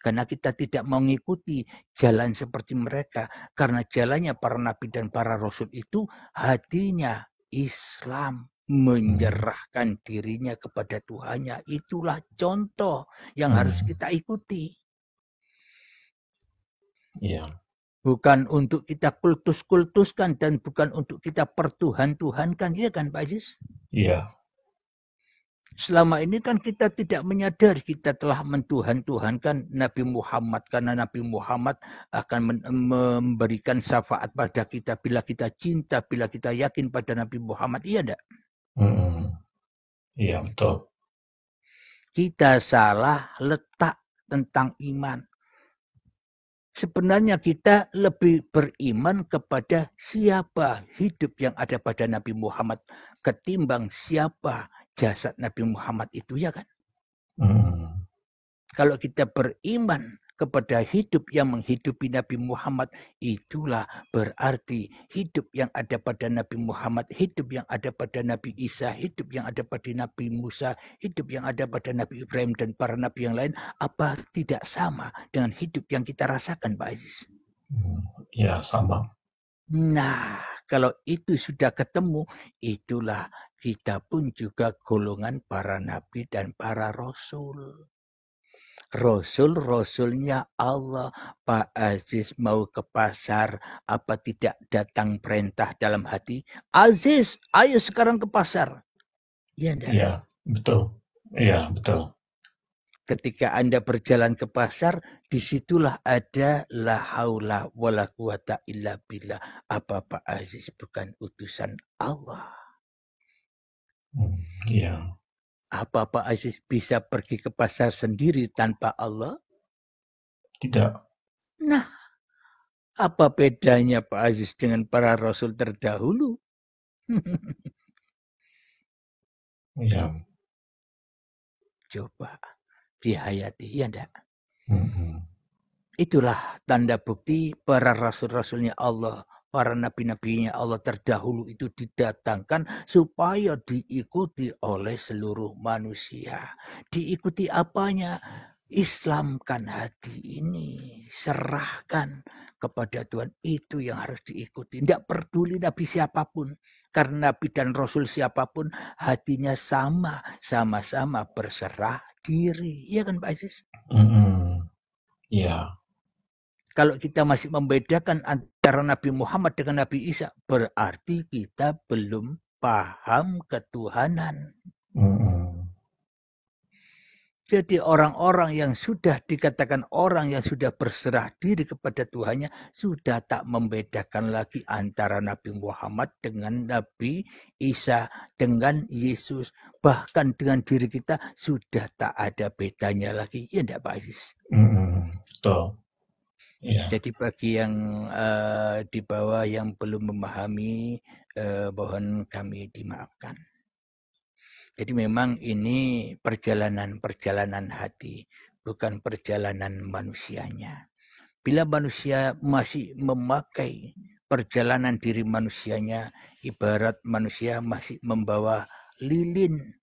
Karena kita tidak mengikuti jalan seperti mereka. Karena jalannya para nabi dan para rasul itu hatinya Islam. Menyerahkan dirinya kepada Tuhannya. Itulah contoh yang harus kita ikuti. Iya. Bukan untuk kita kultuskan dan bukan untuk kita pertuhan-tuhankan, ya kan Pak Aziz? Iya. Selama ini kan kita tidak menyadari kita telah mentuhan-tuhankan Nabi Muhammad, karena Nabi Muhammad akan memberikan syafaat pada kita bila kita cinta, bila kita yakin pada Nabi Muhammad, iya enggak? Iya, betul. Kita salah letak tentang iman. Sebenarnya kita lebih beriman kepada siapa hidup yang ada pada Nabi Muhammad ketimbang siapa jasad Nabi Muhammad itu, ya kan? Kalau kita beriman kepada hidup yang menghidupi Nabi Muhammad, itulah berarti hidup yang ada pada Nabi Muhammad, hidup yang ada pada Nabi Isa, hidup yang ada pada Nabi Musa, hidup yang ada pada Nabi Ibrahim dan para nabi yang lain, apa tidak sama dengan hidup yang kita rasakan, Pak Aziz? Ya, sama. Nah, kalau itu sudah ketemu, itulah kita pun juga golongan para nabi dan para rasul. Rasul-rasulnya Allah. Pak Aziz mau ke pasar, apa tidak datang perintah dalam hati? Aziz, ayo sekarang ke pasar. Iya enggak? Iya, betul. Iya, betul. Ketika Anda berjalan ke pasar, disitulah ada la haula wala quwata illa billah. Apa Pak Aziz bukan utusan Allah? Iya. Apa Pak Aziz bisa pergi ke pasar sendiri tanpa Allah? Tidak. Nah, apa bedanya Pak Aziz dengan para rasul terdahulu? Iya. Coba dihayati, ya enggak? Mm-mm. Itulah tanda bukti para rasul-rasulnya Allah, para nabi-nabinya Allah terdahulu itu didatangkan supaya diikuti oleh seluruh manusia. Diikuti apanya? Islamkan hati ini, serahkan kepada Tuhan, itu yang harus diikuti. Tidak peduli nabi siapapun, karena nabi dan rasul siapapun hatinya sama, sama-sama berserah diri. Iya kan Pak Aziz? Iya. Kalau kita masih membedakan antara Nabi Muhammad dengan Nabi Isa, berarti kita belum paham ketuhanan. Jadi orang-orang yang sudah dikatakan orang yang sudah berserah diri kepada Tuhannya, sudah tak membedakan lagi antara Nabi Muhammad dengan Nabi Isa, dengan Yesus. Bahkan dengan diri kita sudah tak ada bedanya lagi. Ya enggak Pak Aziz? Betul. Yeah. Jadi bagi yang di bawah yang belum memahami, mohon kami dimaafkan. Jadi memang ini perjalanan hati, bukan perjalanan manusianya. Bila manusia masih memakai perjalanan diri manusianya, ibarat manusia masih membawa lilin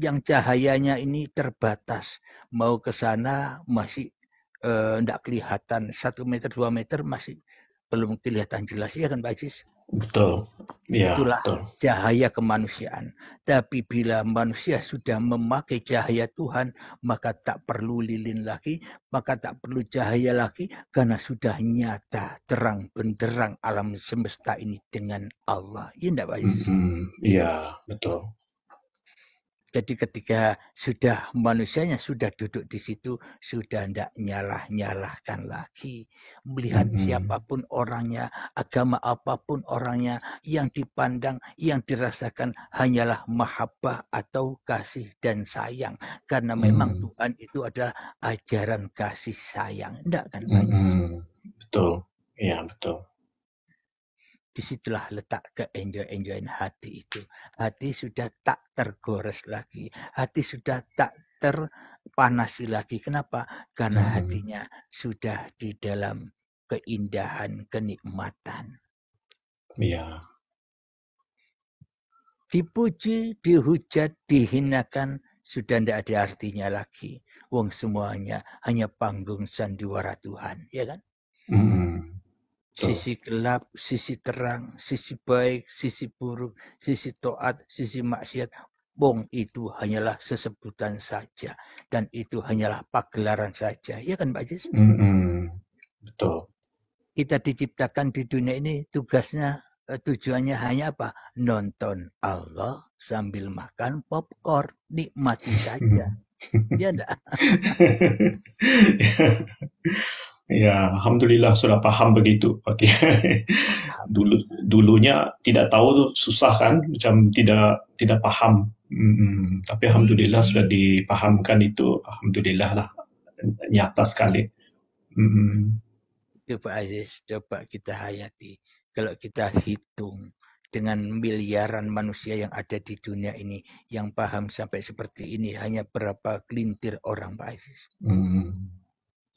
yang cahayanya ini terbatas. Mau ke sana masih tidak kelihatan, 1 meter 2 meter masih belum kelihatan jelas, ya kan Pak Aziz? Betul. Ya, Itulah betul. cahaya kemanusiaan. Tapi bila manusia sudah memakai cahaya Tuhan, maka tak perlu lilin lagi, maka tak perlu cahaya lagi, karena sudah nyata terang benderang alam semesta ini dengan Allah. Ya enggak Pak Aziz? Iya, betul. Jadi ketika sudah manusianya sudah duduk di situ, sudah tidak nyalahkan lagi. Melihat siapapun orangnya, agama apapun orangnya, yang dipandang, yang dirasakan hanyalah mahabbah atau kasih dan sayang. Karena memang Tuhan itu adalah ajaran kasih sayang. Tidak kan Pak Aziz? Betul, iya betul. Disitulah letak ke-enjoy-enjoyan hati itu. Hati sudah tak tergores lagi. Hati sudah tak terpanasi lagi. Kenapa? Karena hatinya sudah di dalam keindahan, kenikmatan. Iya. Dipuji, dihujat, dihinakan, sudah tidak ada artinya lagi. Wong semuanya hanya panggung sandiwara Tuhan. Ya kan? Sisi gelap, sisi terang, sisi baik, sisi buruk, sisi taat, sisi maksiat. Bong itu hanyalah sesebutan saja. Dan itu hanyalah pagelaran saja. Ya kan Pak Aziz? Betul. Kita diciptakan di dunia ini tugasnya, tujuannya hanya apa? Nonton Allah sambil makan popcorn. Nikmati saja. Ya enggak? Ya, alhamdulillah sudah paham begitu. Okay. Dulunya tidak tahu tu susah kan, macam tidak paham. Tapi alhamdulillah sudah dipahamkan itu, alhamdulillah lah, nyata sekali. Itu Pak Aziz, coba kita hayati. Kalau kita hitung dengan miliaran manusia yang ada di dunia ini, yang paham sampai seperti ini, hanya berapa gelintir orang Pak Aziz.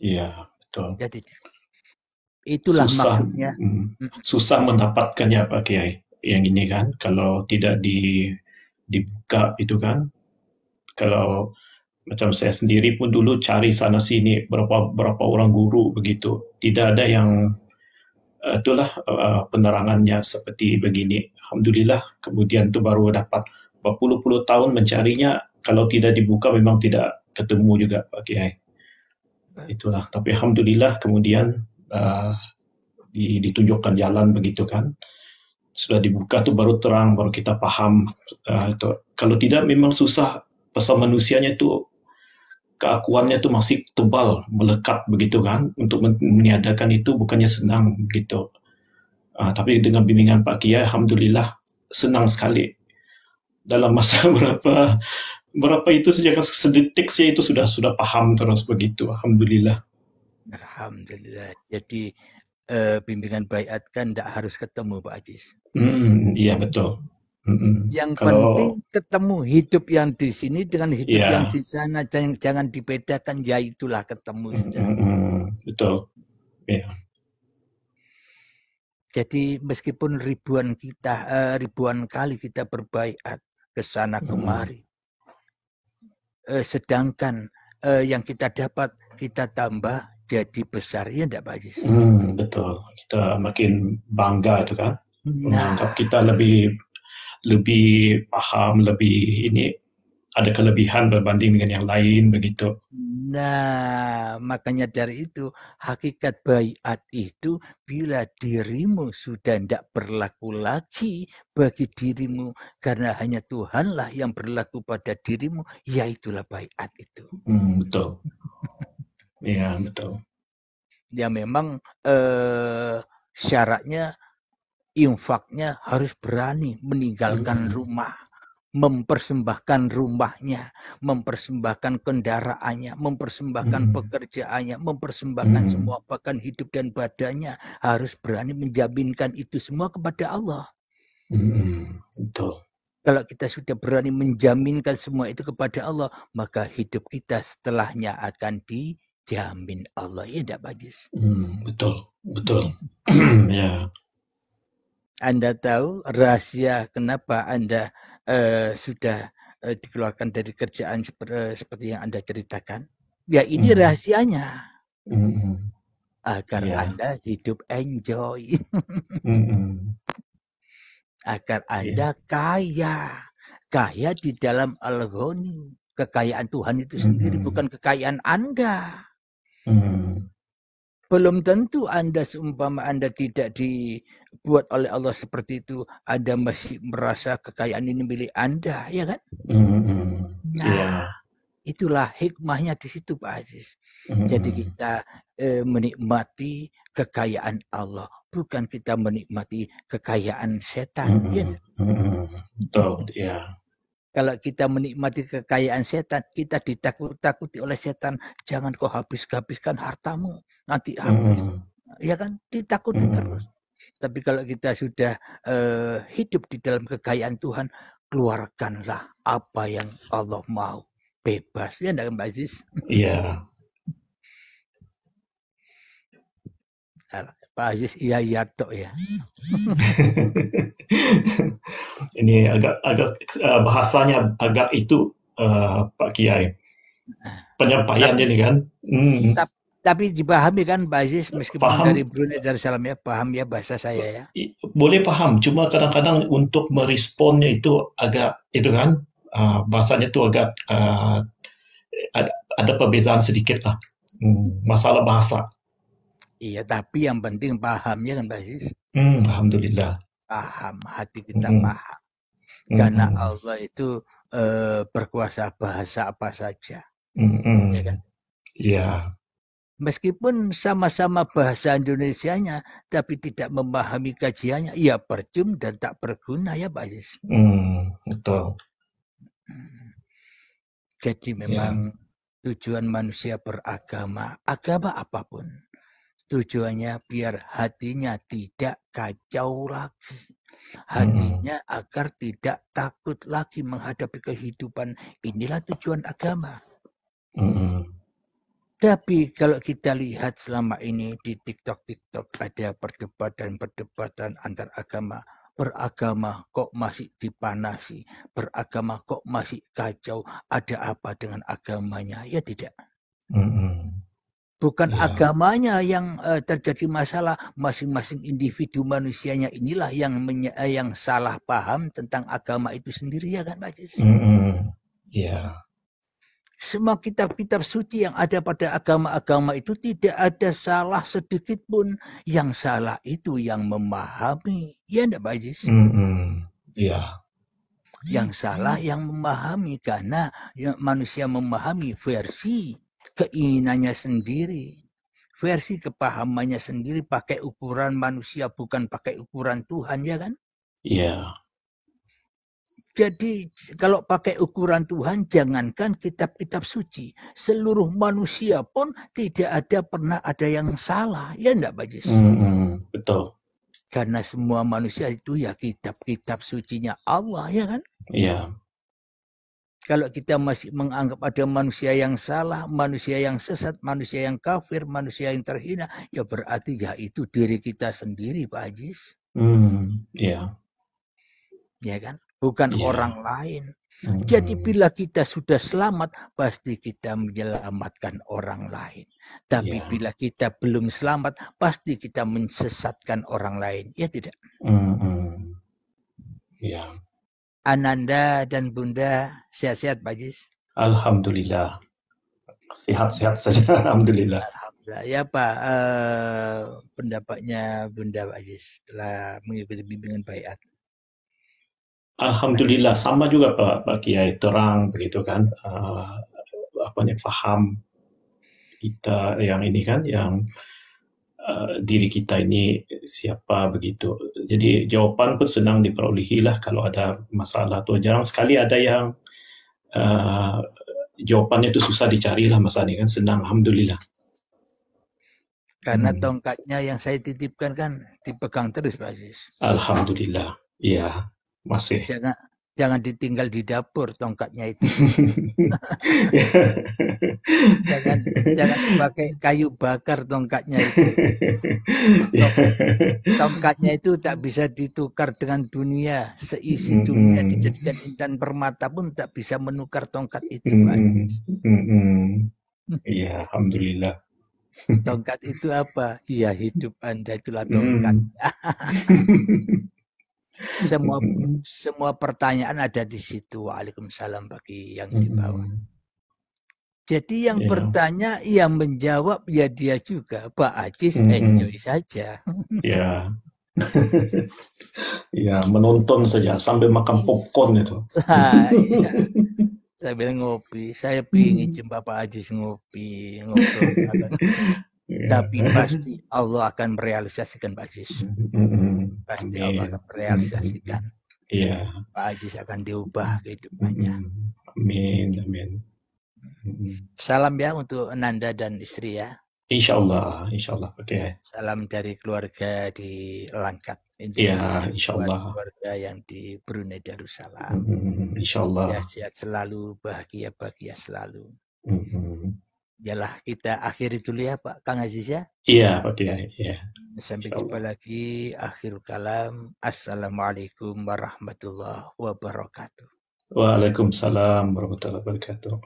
Iya, betul. Jadi itulah Susah, maksudnya. susah mendapatkannya Pak Kiai. Yang ini kan, kalau tidak dibuka itu kan, kalau macam saya sendiri pun dulu cari sana sini berapa orang guru begitu, tidak ada yang itulah penerangannya seperti begini. Alhamdulillah kemudian tu baru dapat berpuluh-puluh tahun mencarinya, kalau tidak dibuka memang tidak ketemu juga Pak Kiai. Itulah, tapi alhamdulillah kemudian ditunjukkan jalan begitu kan. Sudah dibuka tu baru terang, baru kita paham. Kalau tidak memang susah, pasal manusianya tu keakuannya tu masih tebal, melekat begitu kan. Untuk meniadakan itu bukannya senang begitu. Tapi dengan bimbingan Pak Kiai, alhamdulillah senang sekali. Dalam masa berapa itu saja, sedetik saja itu sudah paham terus begitu. Alhamdulillah. Alhamdulillah. Jadi bimbingan baiat kan tidak harus ketemu Pak Aziz. Iya betul. Yang penting ketemu hidup yang di sini dengan hidup yang di sana, jangan dibedakan, ya itulah ketemu. Betul. Ya. Jadi meskipun ribuan kali kita berbaiat ke sana kemari, sedangkan yang kita dapat kita tambah jadi besar, ya enggak Pak Aziz? Betul. Kita makin bangga itu kan. Menganggap kita lebih paham, lebih ini ada kelebihan berbanding dengan yang lain begitu. Nah, makanya dari itu hakikat baiat itu bila dirimu sudah tidak berlaku lagi bagi dirimu karena hanya Tuhanlah yang berlaku pada dirimu, ya itulah baiat itu. Betul. Iya, betul. Ya memang syaratnya infaknya harus berani meninggalkan rumah, mempersembahkan rumahnya, mempersembahkan kendaraannya, mempersembahkan pekerjaannya, mempersembahkan semua, bahkan hidup dan badannya, harus berani menjaminkan itu semua kepada Allah. Betul. Kalau kita sudah berani menjaminkan semua itu kepada Allah, maka hidup kita setelahnya akan dijamin Allah. Ya tidak, Pak Aziz? Betul. Ya. Anda tahu rahasia kenapa Anda sudah dikeluarkan dari kerjaan seperti yang Anda ceritakan? Ya ini rahasianya. Agar Anda hidup enjoy. Agar Anda kaya. Kaya di dalam Al-Ghani. Kekayaan Tuhan itu sendiri, bukan kekayaan Anda. Belum tentu Anda seumpama Anda tidak dibuat oleh Allah seperti itu, Anda masih merasa kekayaan ini milik Anda, ya kan? Nah, itulah hikmahnya di situ Pak Aziz. Jadi kita menikmati kekayaan Allah, bukan kita menikmati kekayaan setan. Ya? Betul, ya. Kalau kita menikmati kekayaan setan, kita ditakut-takuti oleh setan. Jangan kau habiskan hartamu, nanti habis. Ya kan? Ditakuti terus. Tapi kalau kita sudah hidup di dalam kekayaan Tuhan, keluarkanlah apa yang Allah mau. Bebas. Ya enggak Mbak Aziz? Iya. Pak Aziz iya tok ya. Ini agak bahasanya agak itu Pak Kiai. Penyampaiannya nih kan. Tapi dipahami kan Pak Aziz, meskipun paham. Dari Brunei Darussalam ya, paham ya bahasa saya ya. Boleh paham, cuma kadang-kadang untuk meresponnya itu agak itu kan bahasanya itu agak ada perbezaan sedikit lah. Masalah bahasa. Iya, tapi yang penting pahamnya kan Pak Aziz. Alhamdulillah. Paham, hati kita paham. Karena Allah itu berkuasa bahasa apa saja. Ya kan? Iya. Meskipun sama-sama bahasa Indonesianya, tapi tidak memahami kajiannya, ya percuma dan tak berguna ya Pak Aziz. Betul. Jadi memang tujuan manusia beragama, agama apapun, Tujuannya biar hatinya tidak kacau lagi. Hatinya agar tidak takut lagi menghadapi kehidupan. Inilah tujuan agama. Tapi kalau kita lihat selama ini di TikTok ada perdebatan antar agama. Beragama kok masih dipanasi, beragama kok masih kacau, ada apa dengan agamanya? Ya tidak. Bukan agamanya yang terjadi masalah, masing-masing individu manusianya inilah yang salah paham tentang agama itu sendiri, ya kan Pak Jis? Semua kitab-kitab suci yang ada pada agama-agama itu tidak ada salah sedikit pun. Yang salah itu yang memahami. Ya enggak Pak Jis? Yang salah yang memahami, karena manusia memahami versi keinginannya sendiri. Versi kepahamannya sendiri, pakai ukuran manusia, bukan pakai ukuran Tuhan, ya kan? Iya. Jadi kalau pakai ukuran Tuhan, jangankan kitab-kitab suci, seluruh manusia pun tidak pernah ada yang salah, ya enggak Pak Jis? Betul. Karena semua manusia itu ya kitab-kitab sucinya Allah, ya kan? Iya. Kalau kita masih menganggap ada manusia yang salah, manusia yang sesat, manusia yang kafir, manusia yang terhina, ya berarti ya itu diri kita sendiri Pak Jis. Iya. Ya kan? Bukan orang lain. Jadi bila kita sudah selamat, pasti kita menyelamatkan orang lain. Tapi bila kita belum selamat, pasti kita mensesatkan orang lain. Ya tidak? Ya. Ananda dan Bunda sehat-sehat Pak Jis? Alhamdulillah. Sehat-sehat saja. Alhamdulillah. Alhamdulillah. Ya Pak, pendapatnya Bunda Pak Jis setelah mengikuti bimbingan baiat. Alhamdulillah, sama juga Pak Kiai, terang begitu kan, faham kita yang ini kan, yang diri kita ini siapa begitu. Jadi jawaban pun senang diperolehi lah kalau ada masalah tu. Jarang sekali ada yang jawapannya itu susah dicari lah masa ini kan, senang, Alhamdulillah. Karena tongkatnya yang saya titipkan kan dipegang terus Pak Aziz. Alhamdulillah, iya. Masih. Jangan ditinggal di dapur tongkatnya itu. jangan pakai kayu bakar tongkatnya itu. Tongkatnya itu tak bisa ditukar dengan dunia. Seisi dunia dijadikan intan permata pun tak bisa menukar tongkat itu Pak. Iya, Alhamdulillah. Tongkat itu apa? Ya hidup Anda itulah tongkat. Semua pertanyaan ada di situ. Waalaikumsalam bagi yang di bawah. Jadi yang bertanya, yang menjawab ya dia juga. Pak Ajis enjoy saja. Ya. Ya, menonton saja sambil makan popcorn itu. Ya. Sambil ngopi. Saya ingin jumpa Pak Ajis ngopi, ngobrol. Tapi pasti Allah akan merealisasikan Pak Ajis. Pasti Allah akan merealisasikan. Pak Ajis akan diubah kehidupannya. Amin. Salam ya untuk Nanda dan istri ya. Insyaallah. Okay. Salam dari keluarga di Langkat, Indonesia. Insyaallah. Keluarga yang di Brunei Darussalam. Insyaallah. Sehat-sehat selalu, bahagia selalu. Yalah kita akhiri dulu ya Pak Kang Aziz ya. Iya Pak Kiai. Iya. Sampai jumpa lagi. Akhirul kalam. Assalamualaikum warahmatullahi wabarakatuh. Waalaikumsalam warahmatullahi wabarakatuh.